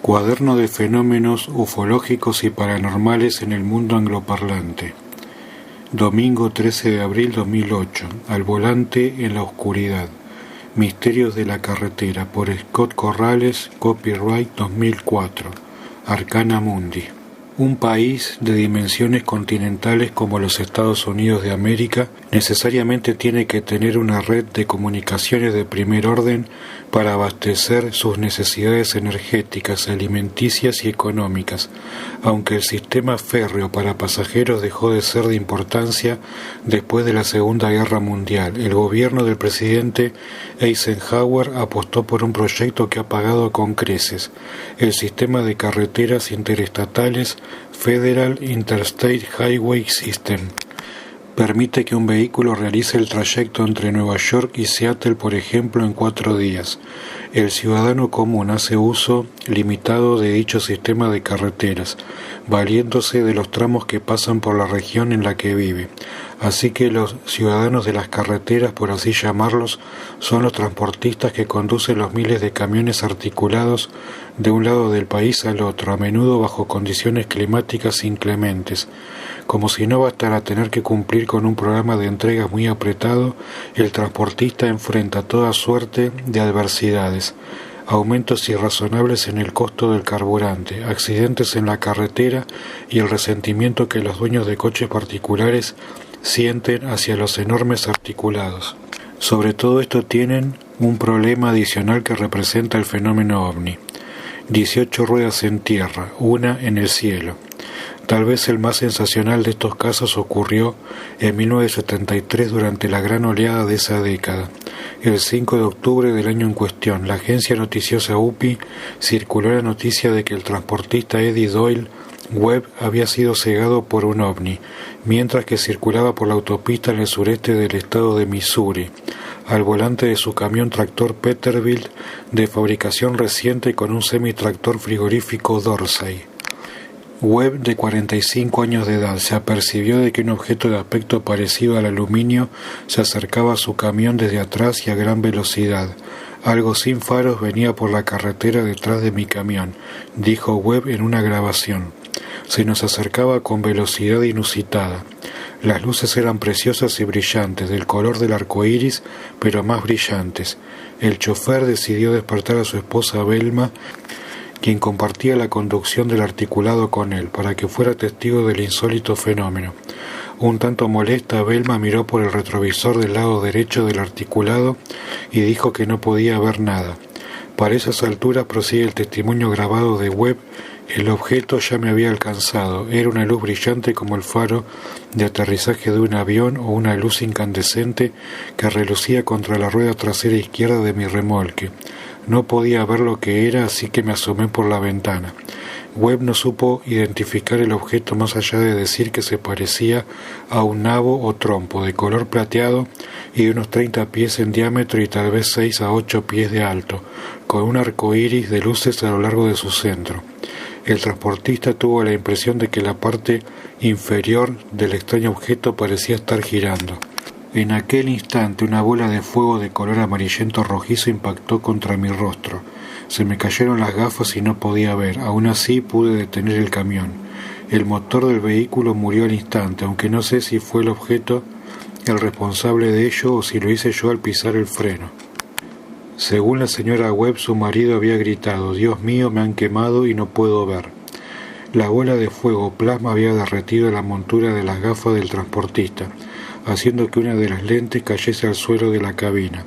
Cuaderno de fenómenos ufológicos y paranormales en el mundo angloparlante. Domingo 13 de abril 2008. Al volante en la oscuridad. Misterios de la carretera. Por Scott Corrales. Copyright 2004. Arcana Mundi. Un país de dimensiones continentales como los Estados Unidos de América necesariamente tiene que tener una red de comunicaciones de primer orden para abastecer sus necesidades energéticas, alimenticias y económicas. Aunque el sistema férreo para pasajeros dejó de ser de importancia después de la Segunda Guerra Mundial, el gobierno del presidente Eisenhower apostó por un proyecto que ha pagado con creces: el sistema de carreteras interestatales Federal Interstate Highway System. Permite que un vehículo realice el trayecto entre Nueva York y Seattle, por ejemplo, en 4 días. El ciudadano común hace uso limitado de dicho sistema de carreteras, valiéndose de los tramos que pasan por la región en la que vive. Así que los ciudadanos de las carreteras, por así llamarlos, son los transportistas que conducen los miles de camiones articulados de un lado del país al otro, a menudo bajo condiciones climáticas inclementes. Como si no bastara tener que cumplir con un programa de entregas muy apretado, el transportista enfrenta toda suerte de adversidades: aumentos irrazonables en el costo del carburante, accidentes en la carretera y el resentimiento que los dueños de coches particulares sienten hacia los enormes articulados. Sobre todo esto tienen un problema adicional que representa el fenómeno ovni: 18 ruedas en tierra, una en el cielo. Tal vez el más sensacional de estos casos ocurrió en 1973 durante la gran oleada de esa década. El 5 de octubre del año en cuestión, la agencia noticiosa UPI circuló la noticia de que el transportista Eddie Doyle Webb había sido cegado por un ovni, mientras que circulaba por la autopista en el sureste del estado de Missouri, al volante de su camión tractor Peterbilt de fabricación reciente con un semi-tractor frigorífico Dorsey. Webb, de 45 años de edad, se apercibió de que un objeto de aspecto parecido al aluminio se acercaba a su camión desde atrás y a gran velocidad. Algo sin faros venía por la carretera detrás de mi camión, dijo Webb en una grabación. Se nos acercaba con velocidad inusitada. Las luces eran preciosas y brillantes, del color del arco iris, pero más brillantes. El chofer decidió despertar a su esposa Velma, quien compartía la conducción del articulado con él, para que fuera testigo del insólito fenómeno. Un tanto molesta, Velma miró por el retrovisor del lado derecho del articulado y dijo que no podía ver nada. Para esas alturas, prosigue el testimonio grabado de Webb, el objeto ya me había alcanzado. Era una luz brillante como el faro de aterrizaje de un avión o una luz incandescente que relucía contra la rueda trasera izquierda de mi remolque. No podía ver lo que era, así que me asomé por la ventana. Webb no supo identificar el objeto más allá de decir que se parecía a un nabo o trompo de color plateado y de unos 30 pies en diámetro y tal vez 6 a 8 pies de alto, con un arco iris de luces a lo largo de su centro. El transportista tuvo la impresión de que la parte inferior del extraño objeto parecía estar girando. En aquel instante una bola de fuego de color amarillento rojizo impactó contra mi rostro. Se me cayeron las gafas y no podía ver. Aún así pude detener el camión. El motor del vehículo murió al instante, aunque no sé si fue el objeto el responsable de ello o si lo hice yo al pisar el freno. Según la señora Webb, su marido había gritado: «Dios mío, me han quemado y no puedo ver». La bola de fuego plasma había derretido la montura de las gafas del transportista, haciendo que una de las lentes cayese al suelo de la cabina.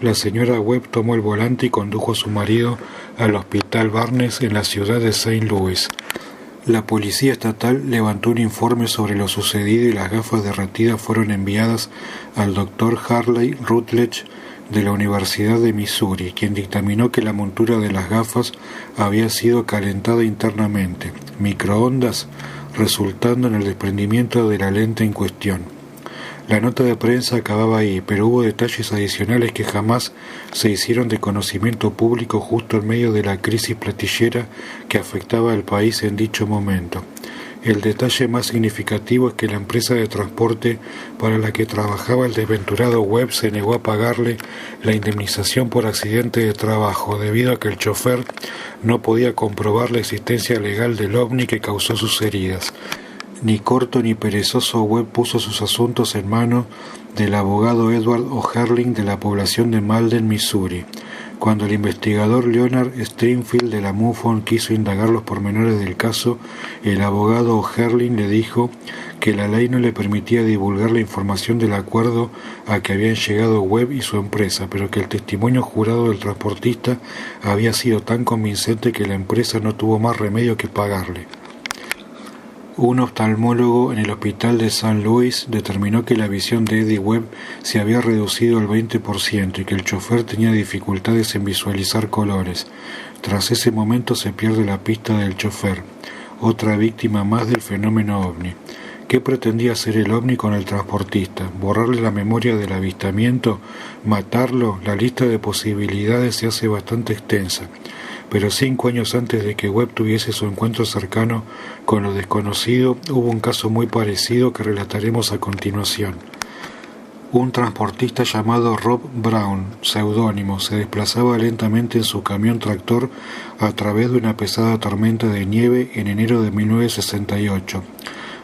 La señora Webb tomó el volante y condujo a su marido al Hospital Barnes en la ciudad de St. Louis. La policía estatal levantó un informe sobre lo sucedido y las gafas derretidas fueron enviadas al Dr. Harley Rutledge de la Universidad de Missouri, quien dictaminó que la montura de las gafas había sido calentada internamente, microondas, resultando en el desprendimiento de la lente en cuestión. La nota de prensa acababa ahí, pero hubo detalles adicionales que jamás se hicieron de conocimiento público justo en medio de la crisis platillera que afectaba al país en dicho momento. El detalle más significativo es que la empresa de transporte para la que trabajaba el desventurado Webb se negó a pagarle la indemnización por accidente de trabajo, debido a que el chofer no podía comprobar la existencia legal del ovni que causó sus heridas. Ni corto ni perezoso, Webb puso sus asuntos en manos del abogado Edward O'Herling de la población de Malden, Missouri. Cuando el investigador Leonard Stringfield de la MUFON quiso indagar los pormenores del caso, el abogado O'Herling le dijo que la ley no le permitía divulgar la información del acuerdo a que habían llegado Webb y su empresa, pero que el testimonio jurado del transportista había sido tan convincente que la empresa no tuvo más remedio que pagarle. Un oftalmólogo en el hospital de St. Louis determinó que la visión de Eddie Webb se había reducido al 20% y que el chofer tenía dificultades en visualizar colores. Tras ese momento se pierde la pista del chofer, otra víctima más del fenómeno ovni. ¿Qué pretendía hacer el ovni con el transportista? ¿Borrarle la memoria del avistamiento? ¿Matarlo? La lista de posibilidades se hace bastante extensa. Pero 5 años antes de que Webb tuviese su encuentro cercano con lo desconocido, hubo un caso muy parecido que relataremos a continuación. Un transportista llamado Rob Brown, seudónimo, se desplazaba lentamente en su camión tractor a través de una pesada tormenta de nieve en enero de 1968.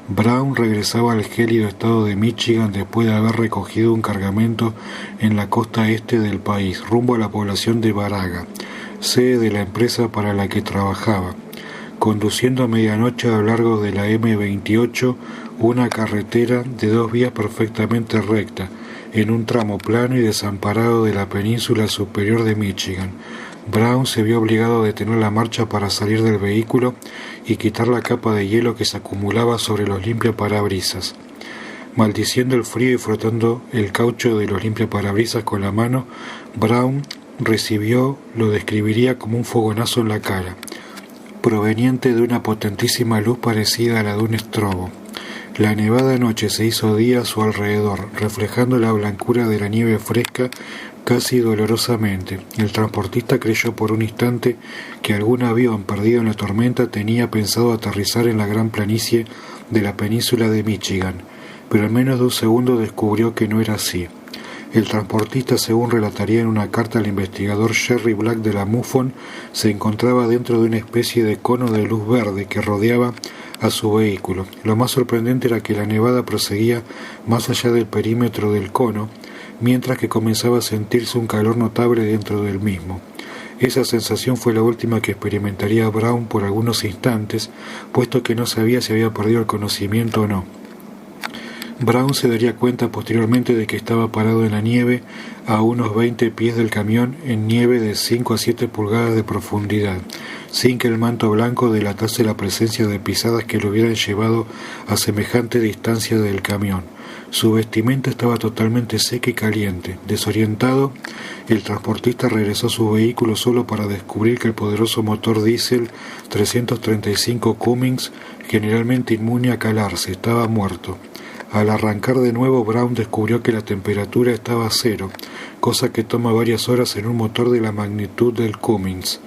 Brown regresaba al gélido estado de Michigan después de haber recogido un cargamento en la costa este del país, rumbo a la población de Baraga, sede de la empresa para la que trabajaba. Conduciendo a medianoche a lo largo de la M28, una carretera de 2 vías perfectamente recta, en un tramo plano y desamparado de la península superior de Michigan, Brown se vio obligado a detener la marcha para salir del vehículo y quitar la capa de hielo que se acumulaba sobre los limpiaparabrisas. Maldiciendo el frío y frotando el caucho de los limpiaparabrisas con la mano, Brown recibió, lo describiría como un fogonazo en la cara, proveniente de una potentísima luz parecida a la de un estrobo. La nevada noche se hizo día a su alrededor, reflejando la blancura de la nieve fresca casi dolorosamente. El transportista creyó por un instante que algún avión perdido en la tormenta tenía pensado aterrizar en la gran planicie de la península de Michigan, pero en menos de un segundo descubrió que no era así. El transportista, según relataría en una carta al investigador Jerry Black de la MUFON, se encontraba dentro de una especie de cono de luz verde que rodeaba a su vehículo. Lo más sorprendente era que la nevada proseguía más allá del perímetro del cono, mientras que comenzaba a sentirse un calor notable dentro del mismo. Esa sensación fue la última que experimentaría Brown por algunos instantes, puesto que no sabía si había perdido el conocimiento o no. Brown se daría cuenta posteriormente de que estaba parado en la nieve a unos 20 pies del camión, en nieve de 5 a 7 pulgadas de profundidad, sin que el manto blanco delatase la presencia de pisadas que lo hubieran llevado a semejante distancia del camión. Su vestimenta estaba totalmente seca y caliente. Desorientado, el transportista regresó a su vehículo solo para descubrir que el poderoso motor diésel 335 Cummins, generalmente inmune a calarse, estaba muerto. Al arrancar de nuevo, Brown descubrió que la temperatura estaba a 0, cosa que toma varias horas en un motor de la magnitud del Cummins.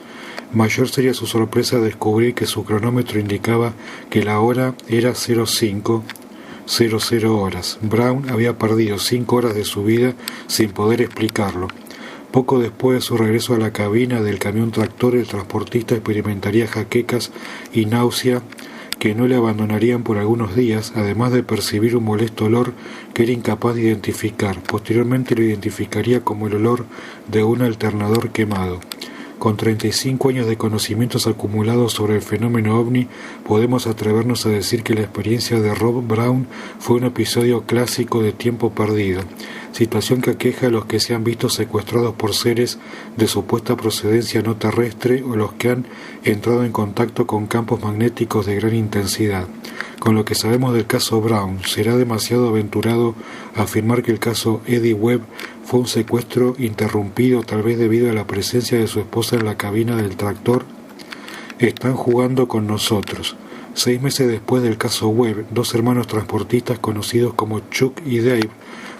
Mayor sería su sorpresa descubrir que su cronómetro indicaba que la hora era 05:00 horas. Brown había perdido 5 horas de su vida sin poder explicarlo. Poco después de su regreso a la cabina del camión tractor, el transportista experimentaría jaquecas y náusea que no le abandonarían por algunos días, además de percibir un molesto olor que era incapaz de identificar. Posteriormente lo identificaría como el olor de un alternador quemado. Con 35 años de conocimientos acumulados sobre el fenómeno ovni, podemos atrevernos a decir que la experiencia de Rob Brown fue un episodio clásico de tiempo perdido, situación que aqueja a los que se han visto secuestrados por seres de supuesta procedencia no terrestre o los que han entrado en contacto con campos magnéticos de gran intensidad. Con lo que sabemos del caso Brown, ¿será demasiado aventurado afirmar que el caso Eddie Webb fue un secuestro interrumpido, tal vez debido a la presencia de su esposa en la cabina del tractor? Están jugando con nosotros. 6 meses después del caso Webb, 2 hermanos transportistas conocidos como Chuck y Dave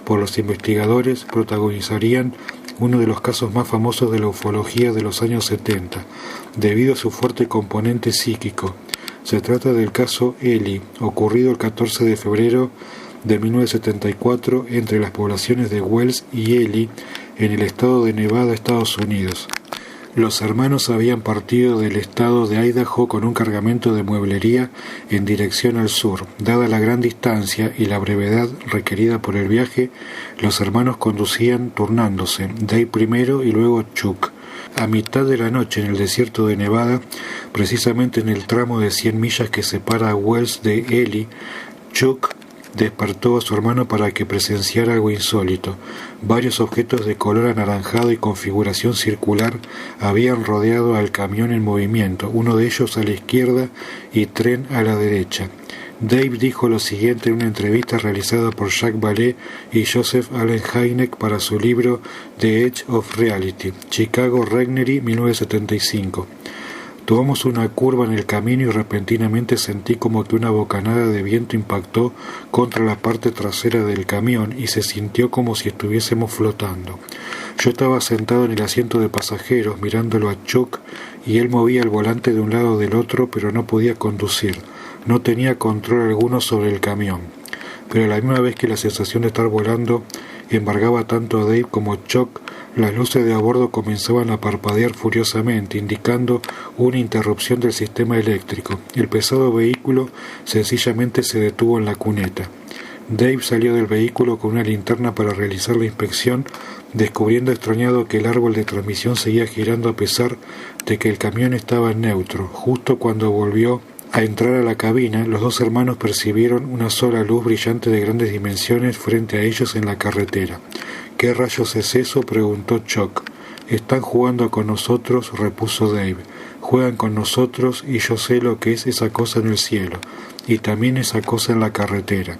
por los investigadores protagonizarían uno de los casos más famosos de la ufología de los años 70, debido a su fuerte componente psíquico. Se trata del caso Ellie, ocurrido el 14 de febrero de 1974 entre las poblaciones de Wells y Ellie en el estado de Nevada, Estados Unidos. Los hermanos habían partido del estado de Idaho con un cargamento de mueblería en dirección al sur. Dada la gran distancia y la brevedad requerida por el viaje, los hermanos conducían turnándose, Dave primero y luego Chuck. A mitad de la noche en el desierto de Nevada, precisamente en el tramo de 100 millas que separa a Wells de Ellie, Chuck despertó a su hermano para que presenciara algo insólito. Varios objetos de color anaranjado y configuración circular habían rodeado al camión en movimiento, uno de ellos a la izquierda y tren a la derecha. Dave dijo lo siguiente en una entrevista realizada por Jack Vallée y Joseph Allen Hynek para su libro The Edge of Reality, Chicago Regnery, 1975. Tomamos una curva en el camino y repentinamente sentí como que una bocanada de viento impactó contra la parte trasera del camión y se sintió como si estuviésemos flotando. Yo estaba sentado en el asiento de pasajeros mirándolo a Chuck y él movía el volante de un lado o del otro, pero no podía conducir. No tenía control alguno sobre el camión. Pero a la misma vez que la sensación de estar volando embargaba tanto a Dave como a Chuck, las luces de a bordo comenzaban a parpadear furiosamente, indicando una interrupción del sistema eléctrico. El pesado vehículo sencillamente se detuvo en la cuneta. Dave salió del vehículo con una linterna para realizar la inspección, descubriendo extrañado que el árbol de transmisión seguía girando a pesar de que el camión estaba en neutro. Justo cuando volvió a entrar a la cabina, los dos hermanos percibieron una sola luz brillante de grandes dimensiones frente a ellos en la carretera. —¿Qué rayos es eso? —preguntó Chuck. —Están jugando con nosotros —repuso Dave—. Juegan con nosotros y yo sé lo que es esa cosa en el cielo, y también esa cosa en la carretera.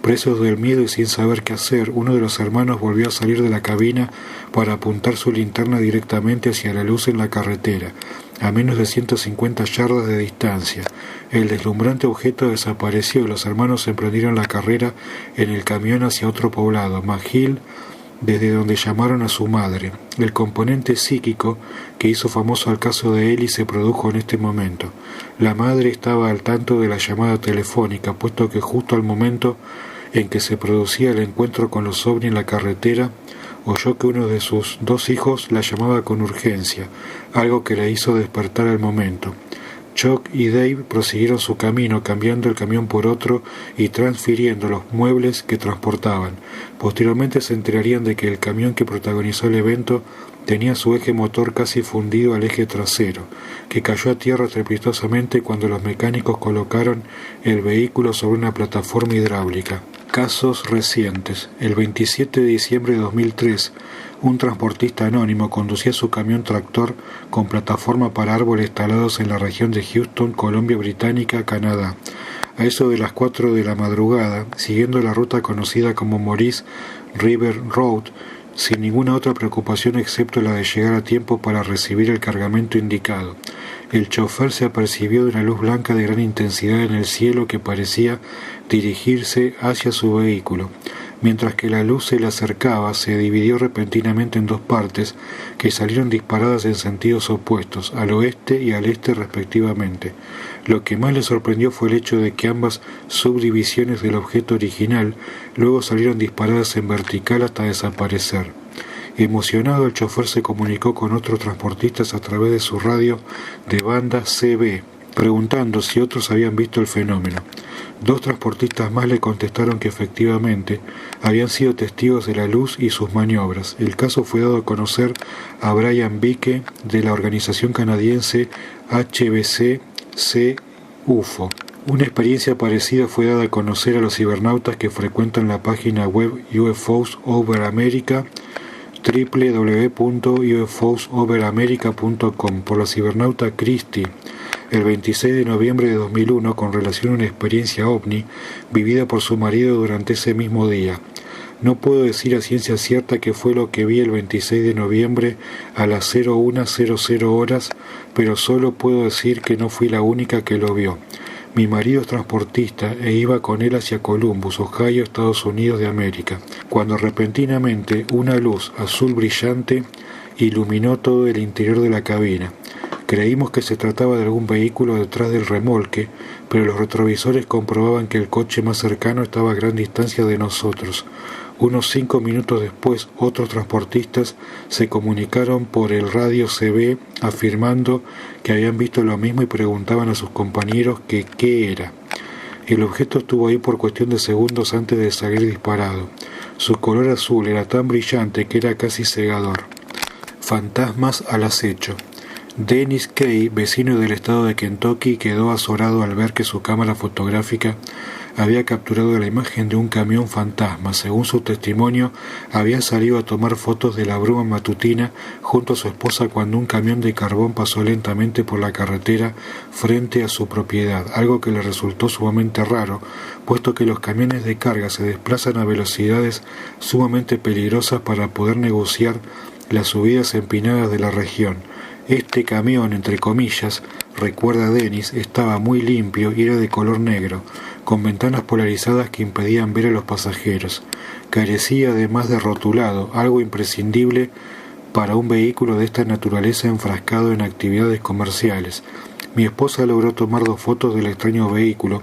Presos del miedo y sin saber qué hacer, uno de los hermanos volvió a salir de la cabina para apuntar su linterna directamente hacia la luz en la carretera, a menos de 150 yardas de distancia. El deslumbrante objeto desapareció y los hermanos emprendieron la carrera en el camión hacia otro poblado, McGill, desde donde llamaron a su madre. El componente psíquico que hizo famoso al caso de Ellie se produjo en este momento. La madre estaba al tanto de la llamada telefónica, puesto que justo al momento en que se producía el encuentro con los ovnis en la carretera, oyó que uno de sus dos hijos la llamaba con urgencia, algo que la hizo despertar al momento. Chuck y Dave prosiguieron su camino, cambiando el camión por otro y transfiriendo los muebles que transportaban. Posteriormente se enterarían de que el camión que protagonizó el evento tenía su eje motor casi fundido al eje trasero, que cayó a tierra estrepitosamente cuando los mecánicos colocaron el vehículo sobre una plataforma hidráulica. Casos recientes. El 27 de diciembre de 2003, un transportista anónimo conducía su camión tractor con plataforma para árboles talados en la región de Houston, Columbia Británica, Canadá. A eso de las 4 de la madrugada, siguiendo la ruta conocida como Morris River Road, sin ninguna otra preocupación excepto la de llegar a tiempo para recibir el cargamento indicado. El chofer se apercibió de una luz blanca de gran intensidad en el cielo que parecía dirigirse hacia su vehículo. Mientras que la luz se le acercaba, se dividió repentinamente en dos partes que salieron disparadas en sentidos opuestos, al oeste y al este respectivamente. Lo que más le sorprendió fue el hecho de que ambas subdivisiones del objeto original luego salieron disparadas en vertical hasta desaparecer. Emocionado, el chofer se comunicó con otros transportistas a través de su radio de banda CB, preguntando si otros habían visto el fenómeno. Dos transportistas más le contestaron que efectivamente habían sido testigos de la luz y sus maniobras. El caso fue dado a conocer a Brian Vique de la organización canadiense HBC UFO. Una experiencia parecida fue dada a conocer a los cibernautas que frecuentan la página web UFOs Over America, www.ufosoveramerica.com, por la cibernauta Christie, el 26 de noviembre de 2001, con relación a una experiencia ovni vivida por su marido durante ese mismo día. No puedo decir a ciencia cierta qué fue lo que vi el 26 de noviembre a las 01:00 horas, pero solo puedo decir que no fui la única que lo vio. Mi marido es transportista e iba con él hacia Columbus, Ohio, Estados Unidos de América, cuando repentinamente una luz azul brillante iluminó todo el interior de la cabina. Creímos que se trataba de algún vehículo detrás del remolque, pero los retrovisores comprobaban que el coche más cercano estaba a gran distancia de nosotros. Unos 5 minutos después, otros transportistas se comunicaron por el radio CB afirmando que habían visto lo mismo y preguntaban a sus compañeros que qué era. El objeto estuvo ahí por cuestión de segundos antes de salir disparado. Su color azul era tan brillante que era casi cegador. Fantasmas al acecho. Dennis Kay, vecino del estado de Kentucky, quedó azorado al ver que su cámara fotográfica había capturado la imagen de un camión fantasma. Según su testimonio, había salido a tomar fotos de la bruma matutina junto a su esposa cuando un camión de carbón pasó lentamente por la carretera frente a su propiedad, algo que le resultó sumamente raro, puesto que los camiones de carga se desplazan a velocidades sumamente peligrosas para poder negociar las subidas empinadas de la región. Este camión, entre comillas, recuerda Dennis, estaba muy limpio y era de color negro, con ventanas polarizadas que impedían ver a los pasajeros. Carecía además de rotulado, algo imprescindible para un vehículo de esta naturaleza enfrascado en actividades comerciales. Mi esposa logró tomar 2 fotos del extraño vehículo,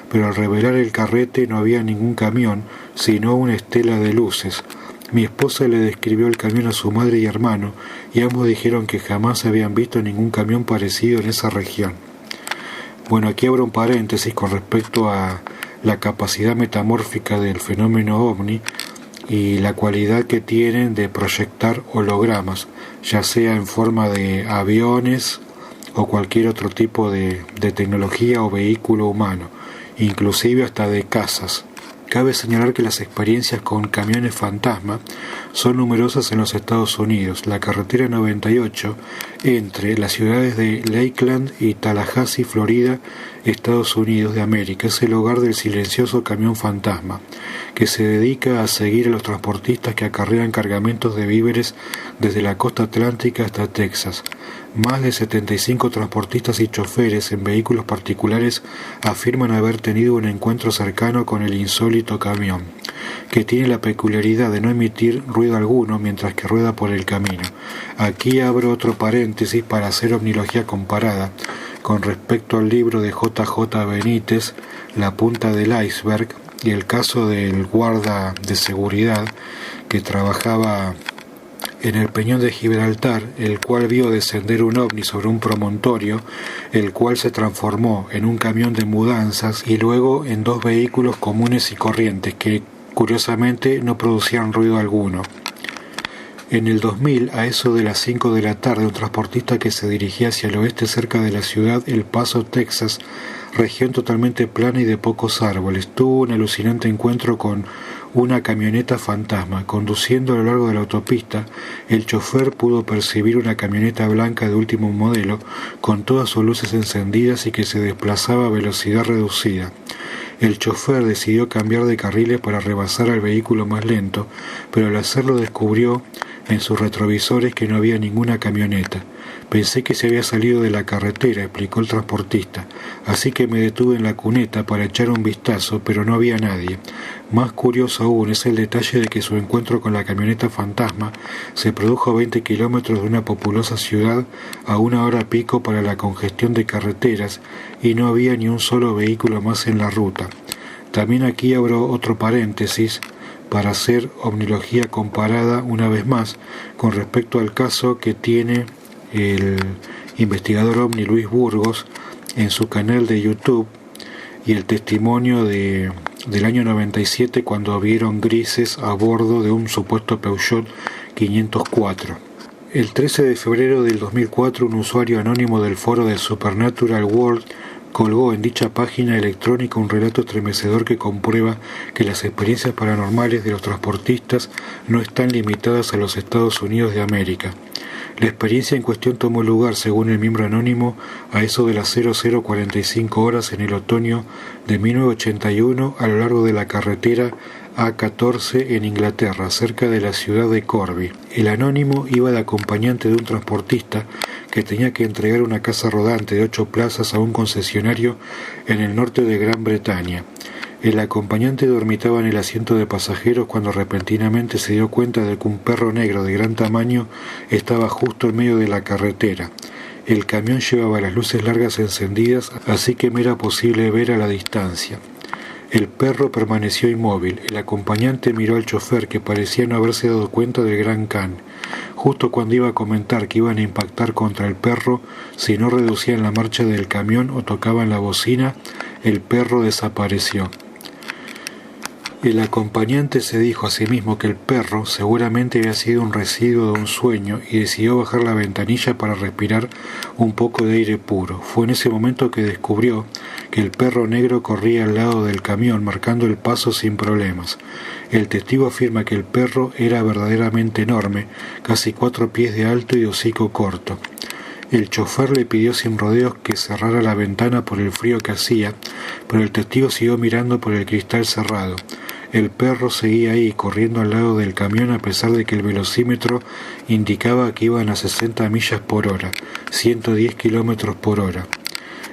pero al revelar el carrete no había ningún camión, sino una estela de luces. Mi esposa le describió el camión a su madre y hermano, y ambos dijeron que jamás habían visto ningún camión parecido en esa región. Bueno, aquí abro un paréntesis con respecto a la capacidad metamórfica del fenómeno ovni y la cualidad que tienen de proyectar hologramas, ya sea en forma de aviones o cualquier otro tipo de tecnología o vehículo humano, inclusive hasta de casas. Cabe señalar que las experiencias con camiones fantasma son numerosas en los Estados Unidos. La carretera 98 entre las ciudades de Lakeland y Tallahassee, Florida, Estados Unidos de América, es el hogar del silencioso camión fantasma, que se dedica a seguir a los transportistas que acarrean cargamentos de víveres desde la costa atlántica hasta Texas. Más de 75 transportistas y choferes en vehículos particulares afirman haber tenido un encuentro cercano con el insólito camión, que tiene la peculiaridad de no emitir ruido alguno mientras que rueda por el camino. Aquí abro otro paréntesis para hacer omnilogía comparada con respecto al libro de J.J. Benítez, La punta del iceberg, y el caso del guarda de seguridad que trabajaba en el Peñón de Gibraltar, el cual vio descender un ovni sobre un promontorio, el cual se transformó en un camión de mudanzas y luego en 2 vehículos comunes y corrientes que curiosamente no producían ruido alguno. En el 2000, a eso de las 5 de la tarde, un transportista que se dirigía hacia el oeste cerca de la ciudad El Paso, Texas, región totalmente plana y de pocos árboles, tuvo un alucinante encuentro con una camioneta fantasma. Conduciendo a lo largo de la autopista, el chofer pudo percibir una camioneta blanca de último modelo, con todas sus luces encendidas y que se desplazaba a velocidad reducida. El chofer decidió cambiar de carriles para rebasar al vehículo más lento, pero al hacerlo descubrió en sus retrovisores que no había ninguna camioneta. Pensé que se había salido de la carretera, explicó el transportista, así que me detuve en la cuneta para echar un vistazo, pero no había nadie. Más curioso aún es el detalle de que su encuentro con la camioneta fantasma se produjo a 20 kilómetros de una populosa ciudad a 1 hora pico para la congestión de carreteras y no había ni un solo vehículo más en la ruta. También aquí abro otro paréntesis para hacer omnilogía comparada una vez más con respecto al caso que tiene el investigador ovni Luis Burgos en su canal de YouTube y el testimonio del año 97 cuando vieron grises a bordo de un supuesto Peugeot 504. El 13 de febrero del 2004 un usuario anónimo del foro de Supernatural World colgó en dicha página electrónica un relato estremecedor que comprueba que las experiencias paranormales de los transportistas no están limitadas a los Estados Unidos de América. La experiencia en cuestión tomó lugar, según el miembro anónimo, a eso de las 00:45 horas en el otoño de 1981 a lo largo de la carretera A14 en Inglaterra, cerca de la ciudad de Corby. El anónimo iba de acompañante de un transportista que tenía que entregar una casa rodante de 8 plazas a un concesionario en el norte de Gran Bretaña. El acompañante dormitaba en el asiento de pasajeros cuando repentinamente se dio cuenta de que un perro negro de gran tamaño estaba justo en medio de la carretera. El camión llevaba las luces largas encendidas, así que me era posible ver a la distancia. El perro permaneció inmóvil. El acompañante miró al chofer, que parecía no haberse dado cuenta del gran can. Justo cuando iba a comentar que iban a impactar contra el perro si no reducían la marcha del camión o tocaban la bocina, el perro desapareció. El acompañante se dijo a sí mismo que el perro seguramente había sido un residuo de un sueño y decidió bajar la ventanilla para respirar un poco de aire puro. Fue en ese momento que descubrió que el perro negro corría al lado del camión, marcando el paso sin problemas. El testigo afirma que el perro era verdaderamente enorme, casi 4 pies de alto y de hocico corto. El chofer le pidió sin rodeos que cerrara la ventana por el frío que hacía, pero el testigo siguió mirando por el cristal cerrado. El perro seguía ahí, corriendo al lado del camión, a pesar de que el velocímetro indicaba que iban a 60 millas por hora, 110 kilómetros por hora.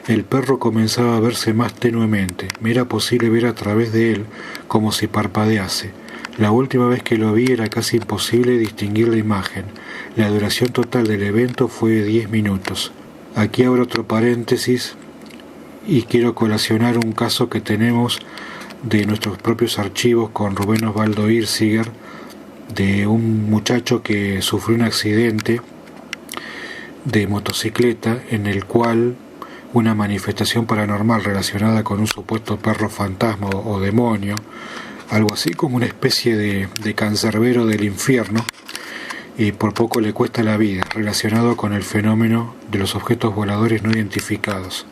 El perro comenzaba a verse más tenuemente. Me era posible ver a través de él como si parpadease. La última vez que lo vi era casi imposible distinguir la imagen. La duración total del evento fue de 10 minutos. Aquí abro otro paréntesis y quiero colacionar un caso que tenemos de nuestros propios archivos con Rubén Osvaldo Irziger, de un muchacho que sufrió un accidente de motocicleta en el cual una manifestación paranormal relacionada con un supuesto perro fantasma o demonio, algo así como una especie de cancerbero del infierno, y por poco le cuesta la vida, relacionado con el fenómeno de los objetos voladores no identificados.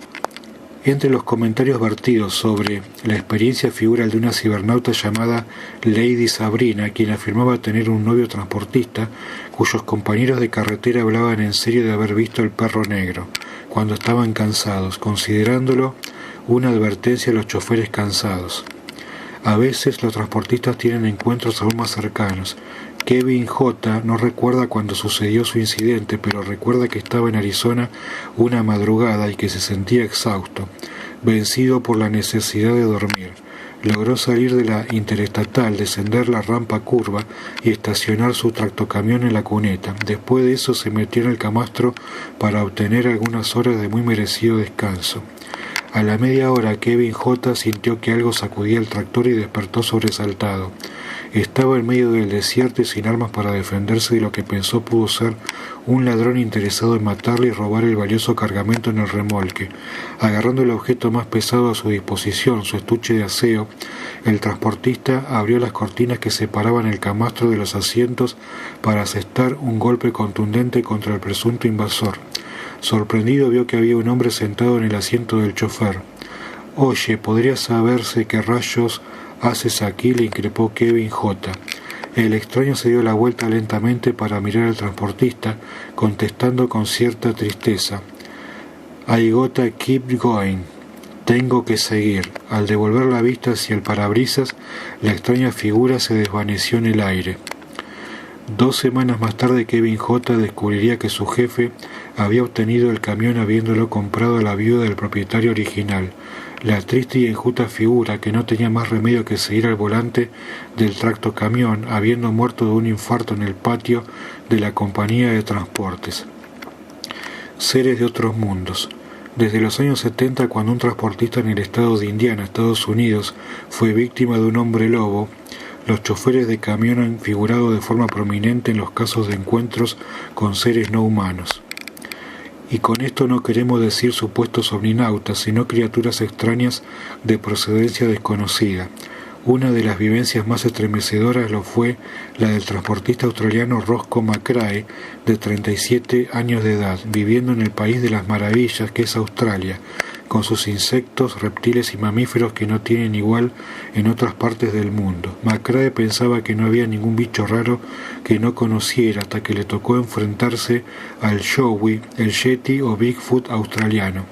Entre los comentarios vertidos sobre la experiencia figura el de una cibernauta llamada Lady Sabrina, quien afirmaba tener un novio transportista cuyos compañeros de carretera hablaban en serio de haber visto el perro negro cuando estaban cansados, considerándolo una advertencia a los choferes cansados. A veces los transportistas tienen encuentros aún más cercanos. Kevin J. no recuerda cuando sucedió su incidente, pero recuerda que estaba en Arizona una madrugada y que se sentía exhausto, vencido por la necesidad de dormir. Logró salir de la interestatal, descender la rampa curva y estacionar su tractocamión en la cuneta. Después de eso se metió en el camastro para obtener algunas horas de muy merecido descanso. A la media hora Kevin J. sintió que algo sacudía el tractor y despertó sobresaltado. Estaba en medio del desierto y sin armas para defenderse de lo que pensó pudo ser un ladrón interesado en matarle y robar el valioso cargamento en el remolque. Agarrando el objeto más pesado a su disposición, su estuche de aseo, el transportista abrió las cortinas que separaban el camastro de los asientos para asestar un golpe contundente contra el presunto invasor. Sorprendido vio que había un hombre sentado en el asiento del chofer. «Oye, ¿podría saberse qué rayos haces aquí?», le increpó Kevin J. El extraño se dio la vuelta lentamente para mirar al transportista, contestando con cierta tristeza: «I gotta keep going». «Tengo que seguir». Al devolver la vista hacia el parabrisas, la extraña figura se desvaneció en el aire. 2 semanas más tarde Kevin J. descubriría que su jefe había obtenido el camión habiéndolo comprado a la viuda del propietario original. La triste y enjuta figura, que no tenía más remedio que seguir al volante del tractocamión, habiendo muerto de un infarto en el patio de la compañía de transportes. Seres de otros mundos. Desde los años 70, cuando un transportista en el estado de Indiana, Estados Unidos, fue víctima de un hombre lobo, los choferes de camión han figurado de forma prominente en los casos de encuentros con seres no humanos. Y con esto no queremos decir supuestos omninautas, sino criaturas extrañas de procedencia desconocida. Una de las vivencias más estremecedoras lo fue la del transportista australiano Roscoe McCrae, de 37 años de edad, viviendo en el país de las maravillas que es Australia, con sus insectos, reptiles y mamíferos que no tienen igual en otras partes del mundo. McCrae pensaba que no había ningún bicho raro que no conociera hasta que le tocó enfrentarse al Yowie, el Yeti o Bigfoot australiano.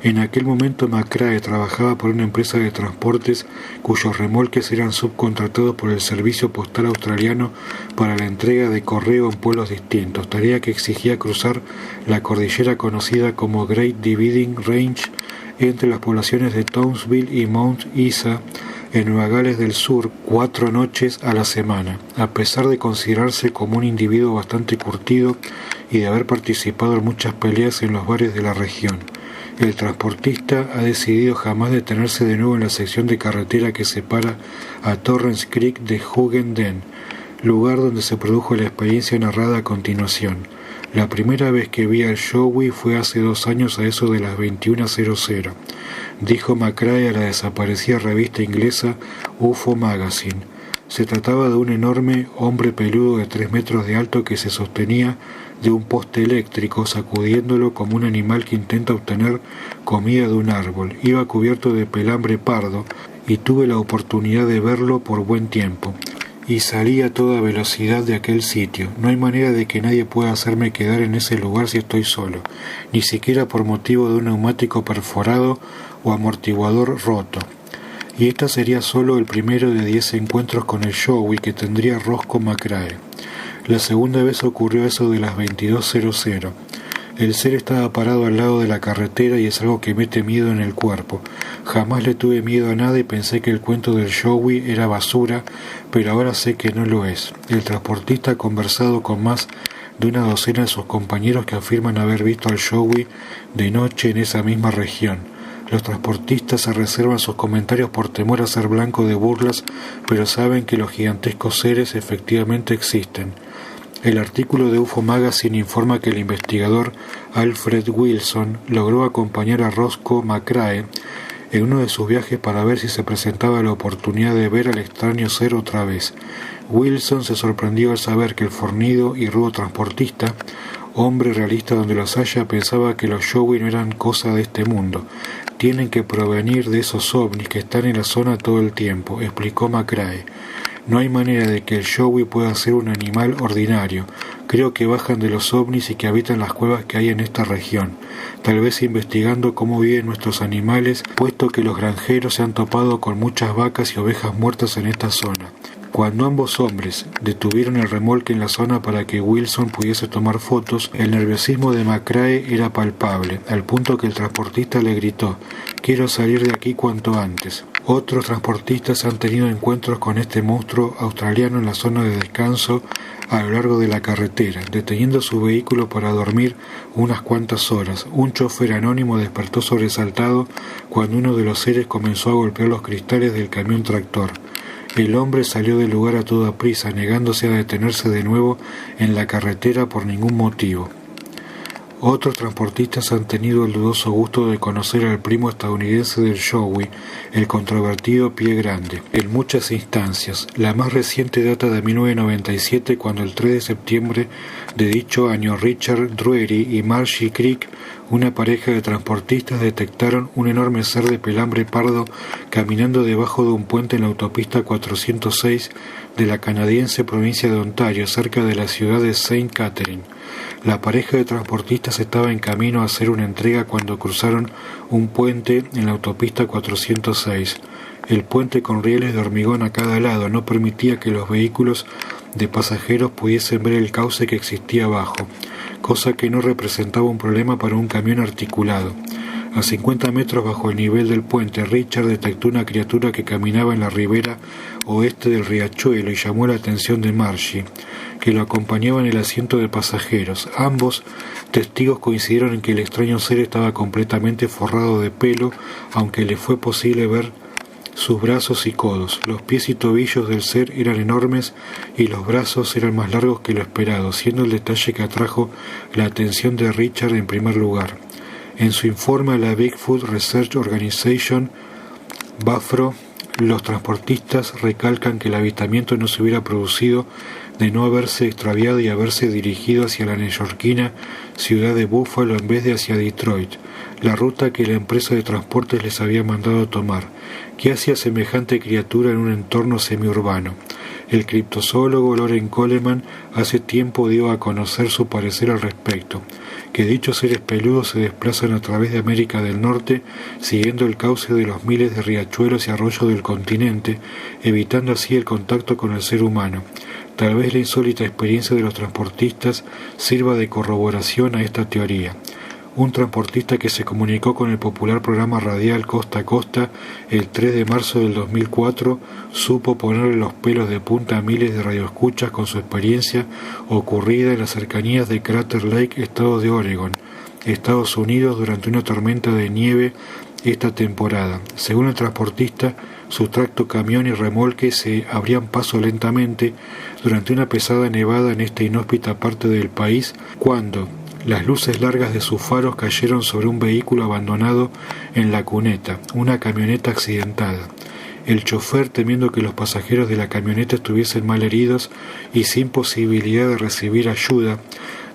En aquel momento McCrae trabajaba por una empresa de transportes cuyos remolques eran subcontratados por el Servicio Postal Australiano para la entrega de correo en pueblos distintos, tarea que exigía cruzar la cordillera conocida como Great Dividing Range entre las poblaciones de Townsville y Mount Isa en Nueva Gales del Sur 4 noches a la semana. A pesar de considerarse como un individuo bastante curtido y de haber participado en muchas peleas en los bares de la región. El transportista ha decidido jamás detenerse de nuevo en la sección de carretera que separa a Torrens Creek de Hughenden Den, lugar donde se produjo la experiencia narrada a continuación. La primera vez que vi al Yowie fue hace 2 años a eso de las 21:00, dijo McCrae a la desaparecida revista inglesa UFO Magazine. Se trataba de un enorme hombre peludo de 3 metros de alto que se sostenía de un poste eléctrico, sacudiéndolo como un animal que intenta obtener comida de un árbol. Iba cubierto de pelambre pardo y tuve la oportunidad de verlo por buen tiempo. Y salí a toda velocidad de aquel sitio. No hay manera de que nadie pueda hacerme quedar en ese lugar si estoy solo, ni siquiera por motivo de un neumático perforado o amortiguador roto. Y este sería solo el primero de 10 encuentros con el Yowie que tendría Roscoe McCrae. La segunda vez ocurrió eso de las 22:00. El ser estaba parado al lado de la carretera y es algo que mete miedo en el cuerpo. Jamás le tuve miedo a nada y pensé que el cuento del Yowie era basura, pero ahora sé que no lo es. El transportista ha conversado con más de una docena de sus compañeros que afirman haber visto al Yowie de noche en esa misma región. Los transportistas se reservan sus comentarios por temor a ser blanco de burlas, pero saben que los gigantescos seres efectivamente existen. El artículo de UFO Magazine informa que el investigador Alfred Wilson logró acompañar a Roscoe McCrae en uno de sus viajes para ver si se presentaba la oportunidad de ver al extraño ser otra vez. Wilson se sorprendió al saber que el fornido y rudo transportista, hombre realista donde los haya, pensaba que los Yowie no eran cosa de este mundo. Tienen que provenir de esos ovnis que están en la zona todo el tiempo, explicó McCrae. No hay manera de que el Yowie pueda ser un animal ordinario. Creo que bajan de los ovnis y que habitan las cuevas que hay en esta región, tal vez investigando cómo viven nuestros animales, puesto que los granjeros se han topado con muchas vacas y ovejas muertas en esta zona. Cuando ambos hombres detuvieron el remolque en la zona para que Wilson pudiese tomar fotos, el nerviosismo de McCrae era palpable, al punto que el transportista le gritó: «Quiero salir de aquí cuanto antes». Otros transportistas han tenido encuentros con este monstruo australiano en la zona de descanso a lo largo de la carretera, deteniendo su vehículo para dormir unas cuantas horas. Un chofer anónimo despertó sobresaltado cuando uno de los seres comenzó a golpear los cristales del camión tractor. El hombre salió del lugar a toda prisa, negándose a detenerse de nuevo en la carretera por ningún motivo. Otros transportistas han tenido el dudoso gusto de conocer al primo estadounidense del Yowie, el controvertido Pie Grande, en muchas instancias. La más reciente data de 1997, cuando el 3 de septiembre de dicho año Richard Drury y Margie Creek, una pareja de transportistas, detectaron un enorme ser de pelambre pardo caminando debajo de un puente en la autopista 406 de la canadiense provincia de Ontario, cerca de la ciudad de Saint Catherine. La pareja de transportistas estaba en camino a hacer una entrega cuando cruzaron un puente en la autopista 406. El puente, con rieles de hormigón a cada lado, no permitía que los vehículos de pasajeros pudiesen ver el cauce que existía abajo, cosa que no representaba un problema para un camión articulado. A 50 metros bajo el nivel del puente, Richard detectó una criatura que caminaba en la ribera oeste del riachuelo y llamó la atención de Margie, que lo acompañaba en el asiento de pasajeros. Ambos testigos coincidieron en que el extraño ser estaba completamente forrado de pelo, aunque le fue posible ver sus brazos y codos. Los pies y tobillos del ser eran enormes y los brazos eran más largos que lo esperado, siendo el detalle que atrajo la atención de Richard en primer lugar. En su informe a la Bigfoot Research Organization, BAFRO, los transportistas recalcan que el avistamiento no se hubiera producido de no haberse extraviado y haberse dirigido hacia la neoyorquina ciudad de Buffalo en vez de hacia Detroit, la ruta que la empresa de transportes les había mandado tomar. ¿Qué hacía semejante criatura en un entorno semiurbano? El criptozoólogo Loren Coleman hace tiempo dio a conocer su parecer al respecto, que dichos seres peludos se desplazan a través de América del Norte siguiendo el cauce de los miles de riachuelos y arroyos del continente, evitando así el contacto con el ser humano. Tal vez la insólita experiencia de los transportistas sirva de corroboración a esta teoría. un transportista que se comunicó con el popular programa radial Costa a Costa el 3 de marzo del 2004 supo ponerle los pelos de punta a miles de radioescuchas con su experiencia ocurrida en las cercanías de Crater Lake, estado de Oregon, Estados Unidos, durante una tormenta de nieve esta temporada. Según el transportista, su tracto, camión y remolque se abrían paso lentamente durante una pesada nevada en esta inhóspita parte del país, cuando las luces largas de sus faros cayeron sobre un vehículo abandonado en la cuneta, una camioneta accidentada. El chofer, temiendo que los pasajeros de la camioneta estuviesen mal heridos y sin posibilidad de recibir ayuda,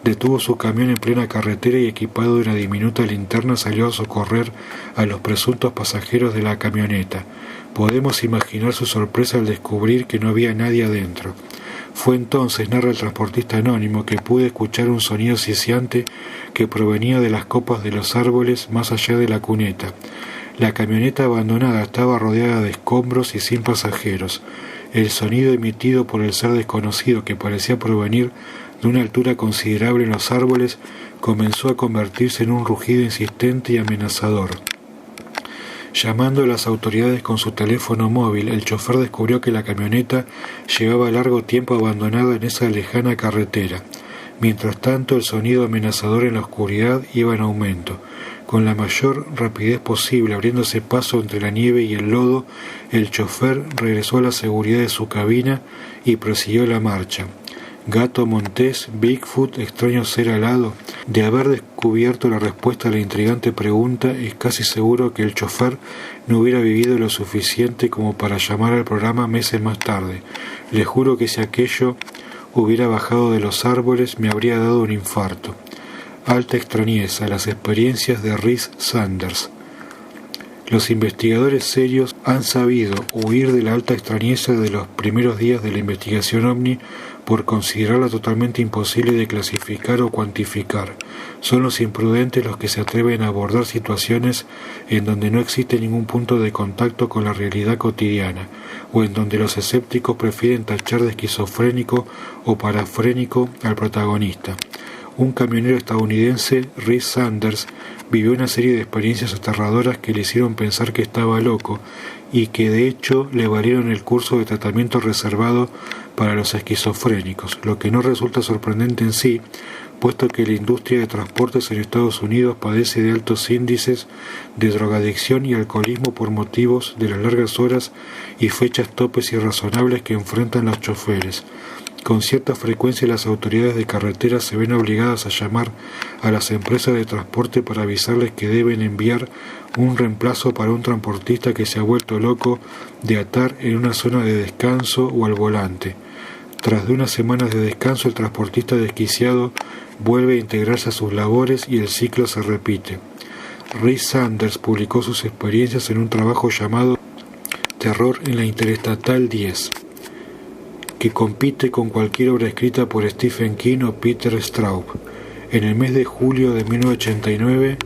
detuvo su camión en plena carretera y, equipado de una diminuta linterna, salió a socorrer a los presuntos pasajeros de la camioneta. Podemos imaginar su sorpresa al descubrir que no había nadie adentro. Fue entonces, narra el transportista anónimo, que pude escuchar un sonido siseante que provenía de las copas de los árboles más allá de la cuneta. La camioneta abandonada estaba rodeada de escombros y sin pasajeros. El sonido emitido por el ser desconocido, que parecía provenir de una altura considerable en los árboles, comenzó a convertirse en un rugido insistente y amenazador. Llamando a las autoridades con su teléfono móvil, el chofer descubrió que la camioneta llevaba largo tiempo abandonada en esa lejana carretera. Mientras tanto, el sonido amenazador en la oscuridad iba en aumento. Con la mayor rapidez posible, abriéndose paso entre la nieve y el lodo, el chofer regresó a la seguridad de su cabina y prosiguió la marcha. Gato montés, Bigfoot, extraño ser alado. De haber descubierto la respuesta a la intrigante pregunta, es casi seguro que el chofer no hubiera vivido lo suficiente como para llamar al programa meses más tarde. Le juro que si aquello hubiera bajado de los árboles me habría dado un infarto. Alta extrañeza, las experiencias de Rhys Sanders. Los investigadores serios han sabido huir de la alta extrañeza de los primeros días de la investigación OVNI por considerarla totalmente imposible de clasificar o cuantificar. Son los imprudentes los que se atreven a abordar situaciones en donde no existe ningún punto de contacto con la realidad cotidiana, o en donde los escépticos prefieren tachar de esquizofrénico o parafrénico al protagonista. Un camionero estadounidense, Rhys Sanders, vivió una serie de experiencias aterradoras que le hicieron pensar que estaba loco y que de hecho le valieron el curso de tratamiento reservado para los esquizofrénicos, lo que no resulta sorprendente en sí, puesto que la industria de transportes en Estados Unidos padece de altos índices de drogadicción y alcoholismo por motivos de las largas horas y fechas topes irrazonables que enfrentan los choferes. Con cierta frecuencia las autoridades de carretera se ven obligadas a llamar a las empresas de transporte para avisarles que deben enviar un reemplazo para un transportista que se ha vuelto loco de atar en una zona de descanso o al volante. Tras de unas semanas de descanso, el transportista desquiciado vuelve a integrarse a sus labores y el ciclo se repite. Rhys Sanders publicó sus experiencias en un trabajo llamado Terror en la Interestatal 10, que compite con cualquier obra escrita por Stephen King o Peter Straub. En el mes de julio de 1989,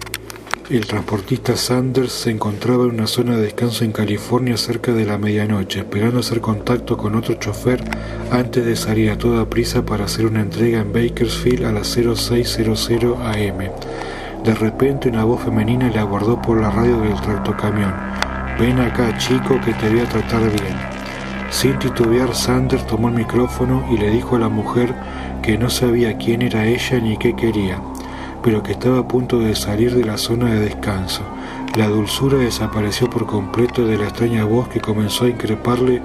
el transportista Sanders se encontraba en una zona de descanso en California cerca de la medianoche, esperando hacer contacto con otro chofer antes de salir a toda prisa para hacer una entrega en Bakersfield a las 06:00 am. De repente una voz femenina le abordó por la radio del tractocamión. «Ven acá, chico, que te voy a tratar bien». Sin titubear, Sanders tomó el micrófono y le dijo a la mujer que no sabía quién era ella ni qué quería, pero que estaba a punto de salir de la zona de descanso. La dulzura desapareció por completo de la extraña voz, que comenzó a increparle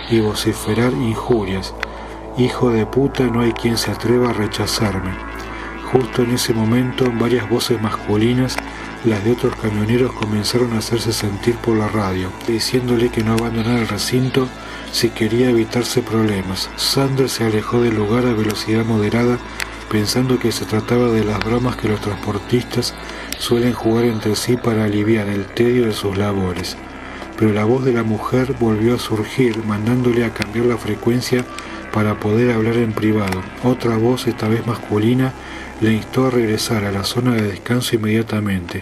y vociferar injurias. «Hijo de puta, no hay quien se atreva a rechazarme». Justo en ese momento, varias voces masculinas, las de otros camioneros, comenzaron a hacerse sentir por la radio, diciéndole que no abandonara el recinto si quería evitarse problemas. Sanders se alejó del lugar a velocidad moderada, pensando que se trataba de las bromas que los transportistas suelen jugar entre sí para aliviar el tedio de sus labores. Pero la voz de la mujer volvió a surgir, mandándole a cambiar la frecuencia para poder hablar en privado. Otra voz, esta vez masculina, le instó a regresar a la zona de descanso inmediatamente.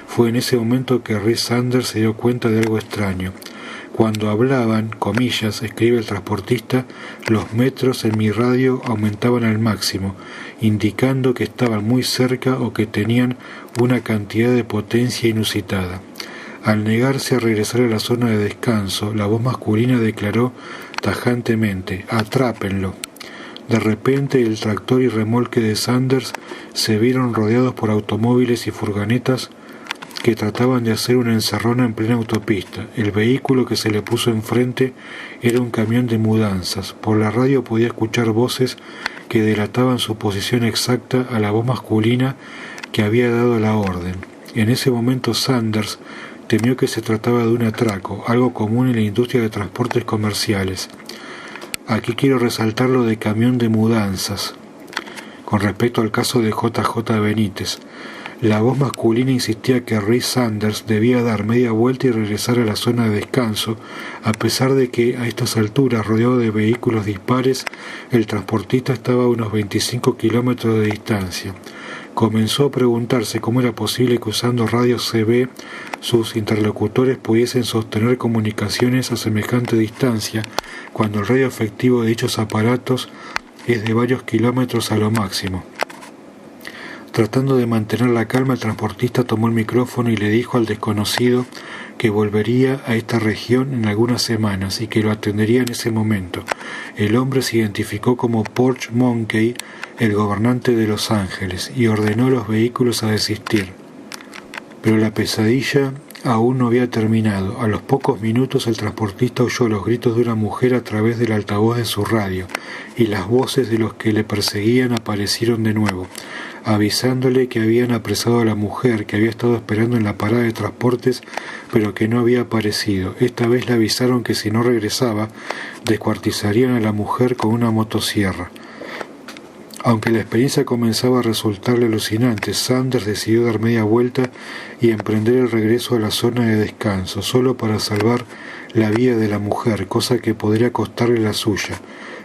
Fue en ese momento que Rhys Sanders se dio cuenta de algo extraño. Cuando hablaban, comillas, escribe el transportista, los metros en mi radio aumentaban al máximo indicando que estaban muy cerca o que tenían una cantidad de potencia inusitada. Al negarse a regresar a la zona de descanso, la voz masculina declaró tajantemente: «¡Atrápenlo!». De repente, el tractor y remolque de Sanders se vieron rodeados por automóviles y furgonetas que trataban de hacer una encerrona en plena autopista. El vehículo que se le puso enfrente era un camión de mudanzas. Por la radio podía escuchar voces que delataban su posición exacta a la voz masculina que había dado la orden. En ese momento Sanders temió que se trataba de un atraco, algo común en la industria de transportes comerciales. Aquí quiero resaltar lo de camión de mudanzas, con respecto al caso de JJ Benítez. La voz masculina insistía que Rhys Sanders debía dar media vuelta y regresar a la zona de descanso, a pesar de que a estas alturas, rodeado de vehículos dispares, el transportista estaba a unos 25 kilómetros de distancia. Comenzó a preguntarse cómo era posible que usando radios CB sus interlocutores pudiesen sostener comunicaciones a semejante distancia, cuando el radio efectivo de dichos aparatos es de varios kilómetros a lo máximo. Tratando de mantener la calma, el transportista tomó el micrófono y le dijo al desconocido que volvería a esta región en algunas semanas y que lo atendería en ese momento. El hombre se identificó como Porch Monkey, el gobernante de Los Ángeles, y ordenó a los vehículos a desistir. Pero la pesadilla aún no había terminado. A los pocos minutos el transportista oyó los gritos de una mujer a través del altavoz de su radio, y las voces de los que le perseguían aparecieron de nuevo, avisándole que habían apresado a la mujer que había estado esperando en la parada de transportes pero que no había aparecido. Esta vez le avisaron que si no regresaba, descuartizarían a la mujer con una motosierra. Aunque la experiencia comenzaba a resultarle alucinante, Sanders decidió dar media vuelta y emprender el regreso a la zona de descanso, solo para salvar la vida de la mujer, cosa que podría costarle la suya.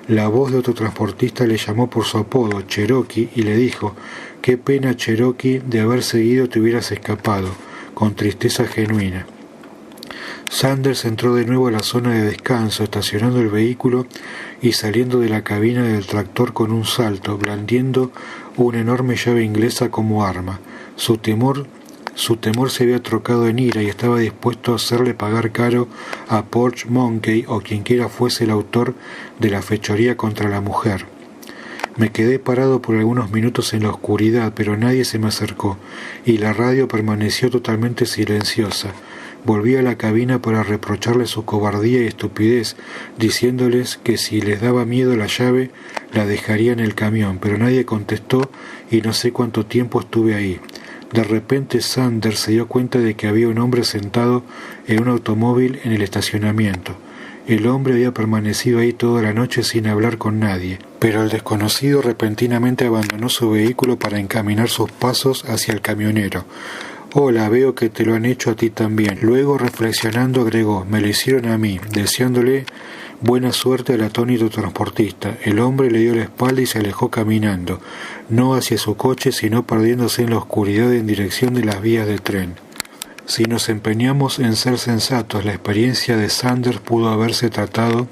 La voz de otro transportista le llamó por su apodo, Cherokee, y le dijo: «Qué pena, Cherokee, de haber seguido te hubieras escapado», con tristeza genuina. Sanders entró de nuevo a la zona de descanso, estacionando el vehículo y saliendo de la cabina del tractor con un salto, blandiendo una enorme llave inglesa como arma. Su temor se había trocado en ira y estaba dispuesto a hacerle pagar caro a Porch Monkey o quienquiera fuese el autor de la fechoría contra la mujer. Me quedé parado por algunos minutos en la oscuridad, pero nadie se me acercó, y la radio permaneció totalmente silenciosa. Volví a la cabina para reprocharles su cobardía y estupidez, diciéndoles que si les daba miedo la llave, la dejaría en el camión, pero nadie contestó y no sé cuánto tiempo estuve ahí. De repente Sanders se dio cuenta de que había un hombre sentado en un automóvil en el estacionamiento. El hombre había permanecido ahí toda la noche sin hablar con nadie, pero el desconocido repentinamente abandonó su vehículo para encaminar sus pasos hacia el camionero. «Hola, veo que te lo han hecho a ti también». Luego, reflexionando, agregó: «Me lo hicieron a mí», deseándole buena suerte al atónito transportista. El hombre le dio la espalda y se alejó caminando, no hacia su coche, sino perdiéndose en la oscuridad en dirección de las vías de tren. Si nos empeñamos en ser sensatos, la experiencia de Sanders pudo haberse tratado...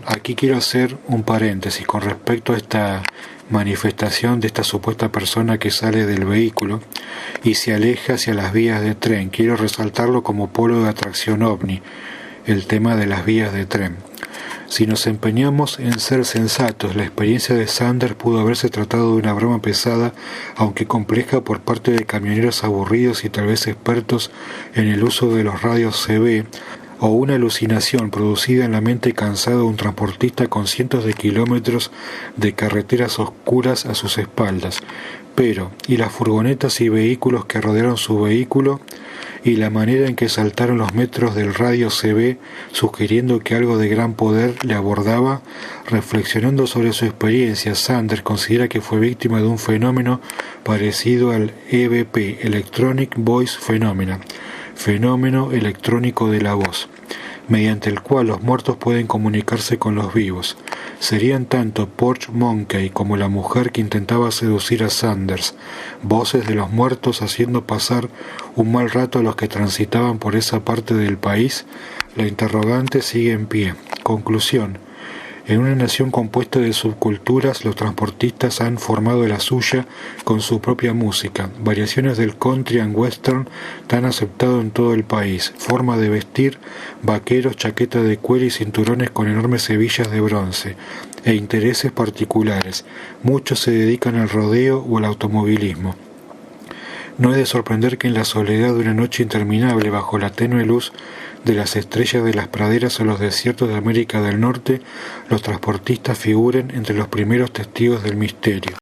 aquí quiero hacer un paréntesis con respecto a esta manifestación de esta supuesta persona que sale del vehículo y se aleja hacia las vías de tren. Quiero resaltarlo como polo de atracción ovni, el tema de las vías de tren. Si nos empeñamos en ser sensatos, la experiencia de Sanders pudo haberse tratado de una broma pesada, aunque compleja, por parte de camioneros aburridos y tal vez expertos en el uso de los radios CB, o una alucinación producida en la mente cansada de un transportista con cientos de kilómetros de carreteras oscuras a sus espaldas. Pero, ¿y las furgonetas y vehículos que rodearon su vehículo? Y la manera en que saltaron los metros del radio CB, sugiriendo que algo de gran poder le abordaba. Reflexionando sobre su experiencia, Sanders considera que fue víctima de un fenómeno parecido al EVP, Electronic Voice Phenomena, fenómeno electrónico de la voz, mediante el cual los muertos pueden comunicarse con los vivos. Serían tanto Porch Monkey como la mujer que intentaba seducir a Sanders, voces de los muertos haciendo pasar un mal rato a los que transitaban por esa parte del país. La interrogante sigue en pie. Conclusión: En una nación compuesta de subculturas, los transportistas han formado la suya con su propia música, variaciones del country and western tan aceptado en todo el país, forma de vestir, vaqueros, chaquetas de cuero y cinturones con enormes hebillas de bronce, e intereses particulares. Muchos se dedican al rodeo o al automovilismo. No es de sorprender que en la soledad de una noche interminable, bajo la tenue luz de las estrellas de las praderas o los desiertos de América del Norte, los transportistas figuren entre los primeros testigos del misterio.